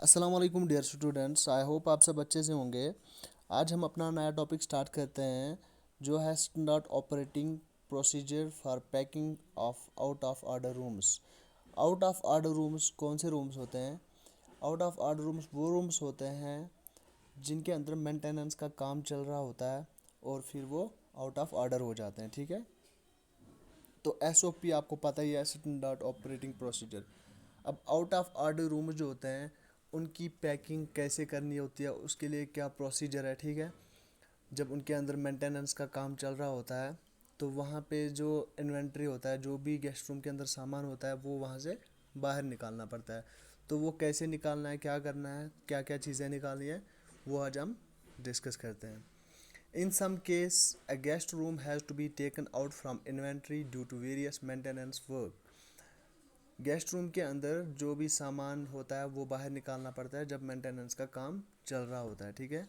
अस्सलाम वालेकुम dear students, I hope आप सब अच्छे से होंगे। आज हम अपना नया टॉपिक स्टार्ट करते हैं जो है standard operating procedure for packing of out of order rooms. Out of order rooms कौन से रूम्स होते हैं? आउट ऑफ ऑर्डर रूम्स वो रूम्स होते हैं जिनके अंदर मेंटेनेंस का काम चल रहा होता है और फिर वो आउट ऑफ ऑर्डर हो जाते हैं। ठीक है, तो एसओपी आपको पता ही है, स्टैंडर्ड ऑपरेटिंग प्रोसीजर। अब आउट ऑफ ऑर्डर रूम जो होते हैं उनकी पैकिंग कैसे करनी होती है, उसके लिए क्या प्रोसीजर है। ठीक है, जब उनके अंदर मेंटेनेंस का काम चल रहा होता है तो वहाँ पे जो इन्वेंट्री होता है, जो भी गेस्ट रूम के अंदर सामान होता है वो वहाँ से बाहर निकालना पड़ता है। तो वो कैसे निकालना है, क्या करना है, क्या क्या चीज़ें निकालनी है, वो आज हम डिस्कस करते हैं। In some case, a guest room has to be taken out from inventory due to various maintenance work. Guest room के अंदर जो भी सामान होता है वो बाहर निकालना पड़ता है जब मेंटेनेंस का काम चल रहा होता है। ठीक है,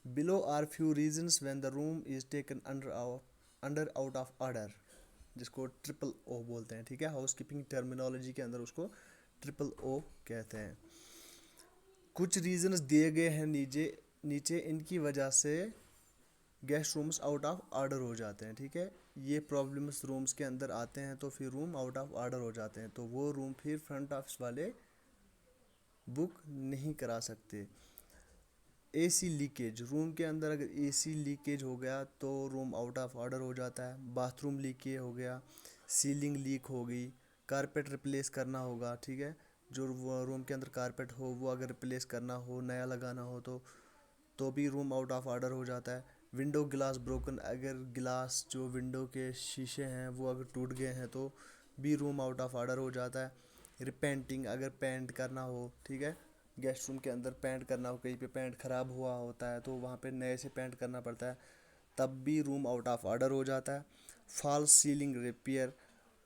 below are few reasons when the room is taken under out of order, जिसको ट्रिपल ओ बोलते हैं। ठीक है, हाउस कीपिंग टर्मिनोलॉजी के अंदर उसको ट्रिपल ओ कहते हैं। कुछ रीजंस दिए गए हैं नीचे नीचे इनकी वजह से guest rooms out of order हो जाते हैं। ठीक है, ये प्रॉब्लम्स रूम्स के अंदर आते हैं तो फिर रूम आउट ऑफ ऑर्डर हो जाते हैं, तो वो रूम फिर फ्रंट ऑफिस वाले बुक नहीं करा सकते। एसी लीकेज, रूम के अंदर अगर एसी लीकेज हो गया तो रूम आउट ऑफ ऑर्डर हो जाता है। बाथरूम लीकेज हो गया, सीलिंग लीक हो गई, कारपेट रिप्लेस करना होगा। ठीक है, जो रूम के अंदर कारपेट हो वो अगर रिप्लेस करना हो, नया लगाना हो तो भी रूम आउट ऑफ ऑर्डर हो जाता है। विंडो ग्लास ब्रोकन, अगर गिलास जो विंडो के शीशे हैं वो अगर टूट गए हैं तो भी रूम आउट ऑफ ऑर्डर हो जाता है। रिपेंटिंग, अगर पेंट करना हो, ठीक है, गेस्ट रूम के अंदर पेंट करना हो, कहीं पे पेंट ख़राब हुआ होता है तो वहाँ पे नए से पेंट करना पड़ता है, तब भी रूम आउट ऑफ ऑर्डर हो जाता है। फॉल्स सीलिंग रिपेयर,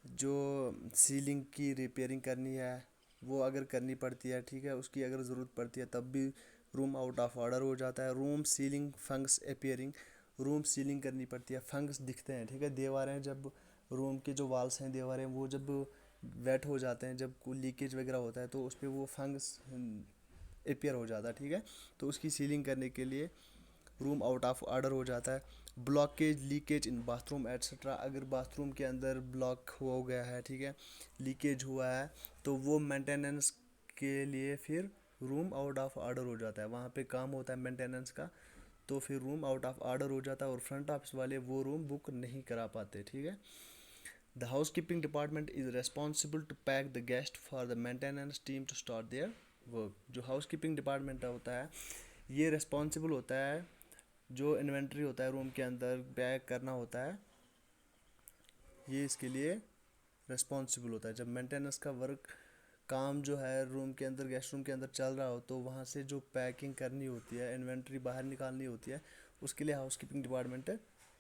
जो सीलिंग की रिपेयरिंग करनी है वो अगर करनी पड़ती है, ठीक है, उसकी अगर ज़रूरत पड़ती है तब भी रूम आउट ऑफ ऑर्डर हो जाता है। Room ceiling फंक्स appearing, room ceiling करनी पड़ती है, फंक्स दिखते हैं। ठीक है, दीवारें जब रूम के जो वाल्स हैं, दीवारें वो जब वेट हो जाते हैं, जब कोई लीकेज वगैरह होता है तो उस पर वो फंक्स अपेयर हो जाता है। ठीक है, तो उसकी सीलिंग करने के लिए रूम आउट ऑफ ऑर्डर हो जाता है। Blockage leakage in bathroom etcetera, अगर बाथरूम के अंदर ब्लॉक हो गया है, ठीक है, लीकेज हुआ है, तो वो मेंटेनेंस के लिए फिर रूम आउट ऑफ ऑर्डर हो जाता है। वहाँ पे काम होता है मेंटेनेंस का, तो फिर रूम आउट ऑफ ऑर्डर हो जाता है और फ्रंट ऑफिस वाले वो रूम बुक नहीं करा पाते। ठीक है, the housekeeping department is responsible to pack the guest for the maintenance team to start their work. जो हाउस कीपिंग डिपार्टमेंट होता है ये रिस्पॉन्सिबल होता है, जो इन्वेंट्री होता है रूम के अंदर पैक करना होता है, ये इसके लिए रिस्पॉन्सिबल होता है। जब मेंटेनेंस का वर्क काम जो है रूम के अंदर, गेस्ट रूम के अंदर चल रहा हो, तो वहाँ से जो पैकिंग करनी होती है, इन्वेंट्री बाहर निकालनी होती है, उसके लिए हाउस कीपिंग डिपार्टमेंट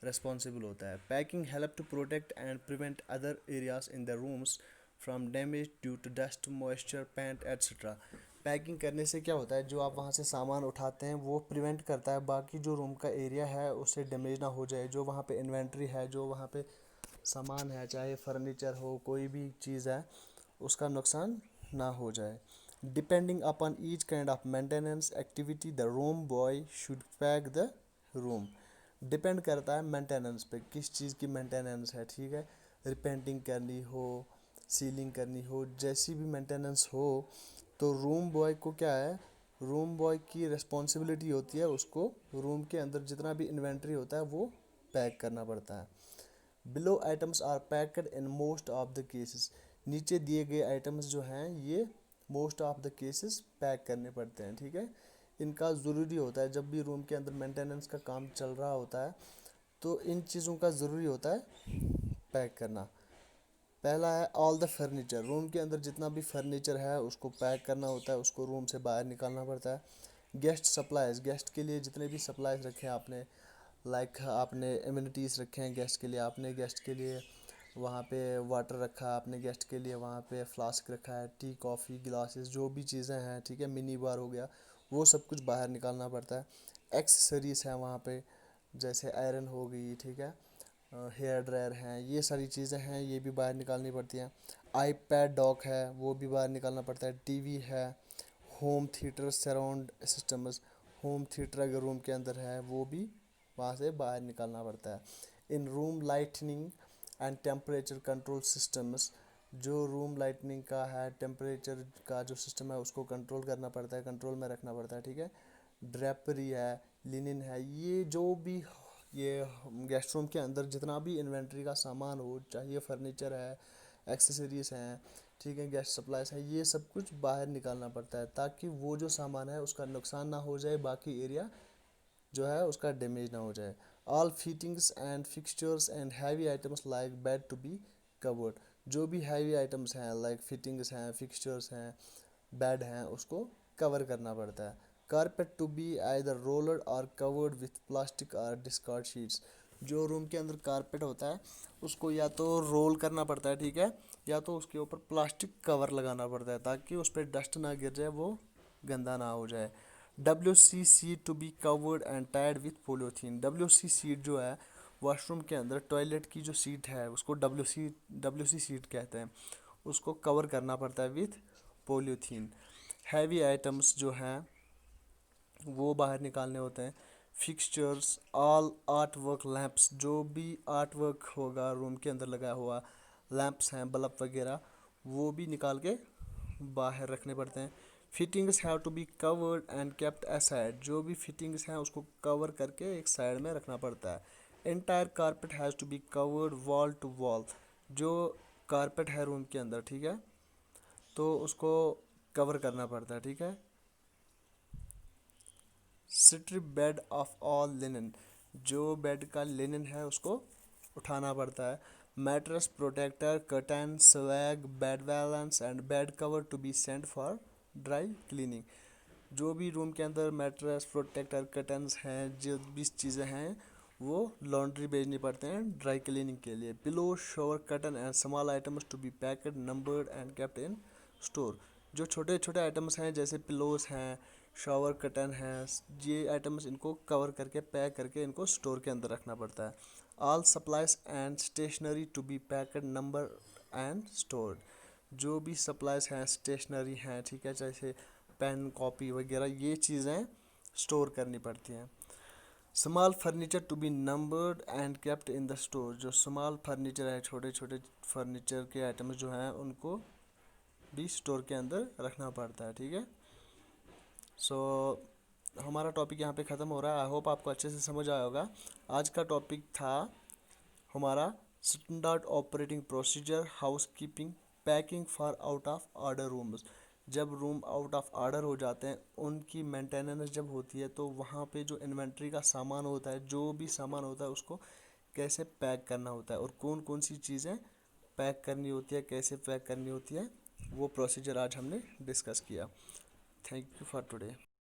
रिस्पॉन्सिबल होता है। Packing help to protect and prevent other areas in the room from damage due to dust, moisture, paint etcetera. पैकिंग करने से क्या होता है, जो आप वहाँ से सामान उठाते हैं वो प्रिवेंट करता है बाकी जो रूम का एरिया है उससे डैमेज ना हो जाए। जो वहाँ पे इन्वेंट्री है, जो वहाँ पे सामान है, चाहे फर्नीचर हो, कोई भी चीज़ है, उसका नुकसान ना हो जाए। Depending upon each kind of maintenance activity the room boy should pack the room. Depend करता है मेंटेनेंस पे, किस चीज़ की मेंटेनेंस है। ठीक है, रिपेंटिंग करनी हो, सीलिंग करनी हो, जैसी भी मेंटेनेंस हो तो रूम बॉय को क्या है, रूम बॉय की रिस्पॉन्सिबिलिटी होती है, उसको रूम के अंदर जितना भी इन्वेंट्री होता है वो पैक करना पड़ता है। Below items are packed in most of the cases, नीचे दिए गए आइटम्स जो हैं ये most of the cases pack करने पड़ते हैं। ठीक है, इनका ज़रूरी होता है, जब भी रूम के अंदर मेंटेनेंस का काम चल रहा होता है तो इन चीज़ों का ज़रूरी होता है पैक करना। पहला है ऑल द फर्नीचर, रूम के अंदर जितना भी फर्नीचर है उसको पैक करना होता है, उसको रूम से बाहर निकालना पड़ता है। गेस्ट सप्लाईज, गेस्ट के लिए जितने भी सप्लाईज रखे हैं आपने, लाइक आपने इम्यूनिटीज़ रखे हैं गेस्ट के लिए, आपने गेस्ट के लिए वहाँ पे वाटर रखा है, आपने गेस्ट के लिए वहाँ पे फ्लास्क रखा है, टी कॉफ़ी गिलासेस, जो भी चीज़ें हैं, ठीक है, मिनी बार हो गया, वो सब कुछ बाहर निकालना पड़ता है। एक्सेसरीज़ हैं वहाँ पे, जैसे आयरन हो गई, ठीक है, हेयर ड्रायर हैं, ये सारी चीज़ें हैं, ये भी बाहर निकालनी पड़ती हैं। आईपैड डॉक है वो भी बाहर निकालना पड़ता है। टीवी है, home theatre surround systems, home theatre अगर रूम के अंदर है वो भी वहाँ से बाहर निकालना पड़ता है। In room lightning and temperature control systems, जो रूम लाइटनिंग का है, टेम्परेचर का जो सिस्टम है उसको कंट्रोल करना पड़ता है, कंट्रोल में रखना पड़ता है, ठीक है। ड्रेपरी है, लिनिन है, ये जो भी ये गेस्ट रूम के अंदर जितना भी इन्वेंट्री का सामान हो, चाहे फर्नीचर है, एक्सेसरीज हैं, ठीक है, गेस्ट सप्लाईज है, ये सब कुछ बाहर निकालना पड़ता है ताकि वो जो सामान है उसका नुकसान ना हो जाए, बाकी एरिया जो है उसका डैमेज ना हो जाए। All fittings and fixtures and heavy items like bed to be covered, जो भी हैवी आइटम्स हैं लाइक फिटिंग्स हैं, फिक्सचर्स हैं, बेड हैं, उसको कवर करना पड़ता है। Carpet to be either roller or covered with plastic or discard sheets, जो रूम के अंदर कारपेट होता है उसको या तो रोल करना पड़ता है, ठीक है, या तो उसके ऊपर प्लास्टिक कवर लगाना पड़ता है ताकि उस पर डस्ट ना गिर जाए, वो गंदा ना हो जाए। WC seat to be covered and tied with polythene, WC seat जो है वॉशरूम के अंदर टॉयलेट की जो सीट है उसको WC सीट कहते हैं, उसको कवर करना पड़ता है विथ पोलियोथीन। हैवी आइटम्स जो हैं वो बाहर निकालने होते हैं। Fixtures, all art work lamps, जो भी आर्ट वर्क होगा रूम के अंदर लगा हुआ, लैंप्स हैं, बल्ब वगैरह, वो भी निकाल के बाहर रखने पड़ते हैं। Fittings have to be covered and kept aside, जो भी फिटिंग्स हैं उसको कवर करके एक साइड में रखना पड़ता है। Entire carpet has to be covered wall to wall, जो कारपेट है रूम के अंदर, ठीक है, तो उसको कवर करना पड़ता है, ठीक है। Strip bed of all linen, जो बेड का लिनन है उसको उठाना पड़ता है। Mattress protector, curtain, swag, bed balance and bed cover to be sent for dry cleaning, जो भी रूम के अंदर मैट्रेस प्रोटेक्टर, कर्टन्स हैं, जो भी चीज़ें हैं वो लॉन्ड्री भेजनी पड़ते हैं ड्राई क्लीनिंग के लिए। Pillow, shower curtain and small items to be packed, numbered and kept in store, जो छोटे छोटे आइटम्स हैं जैसे पिलोस हैं, शॉवर कर्टन हैं, ये आइटम्स इनको कवर करके पैक करके इनको स्टोर के अंदर रखना पड़ता है। All supplies and stationery to be packed, number and stored, जो भी सप्लाइज हैं, स्टेशनरी हैं, ठीक है, जैसे पेन, कॉपी वगैरह, ये चीज़ें स्टोर करनी पड़ती हैं। Small furniture to be numbered and kept in the store, जो स्मॉल फर्नीचर है, छोटे छोटे फर्नीचर के आइटम्स जो हैं उनको भी स्टोर के अंदर रखना पड़ता है, ठीक है। सो हमारा टॉपिक यहाँ पे ख़त्म हो रहा है। आई होप आपको अच्छे से समझ आया होगा। आज का टॉपिक था हमारा standard operating procedure, house keeping, packing for out of order rooms, जब रूम आउट ऑफ ऑर्डर हो जाते हैं उनकी मेंटेनेंस जब होती है तो वहाँ पे जो इन्वेंट्री का सामान होता है, जो भी सामान होता है उसको कैसे पैक करना होता है और कौन कौन सी चीज़ें पैक करनी होती है, कैसे पैक करनी होती है, वो प्रोसीजर आज हमने डिस्कस किया। Thank you for today.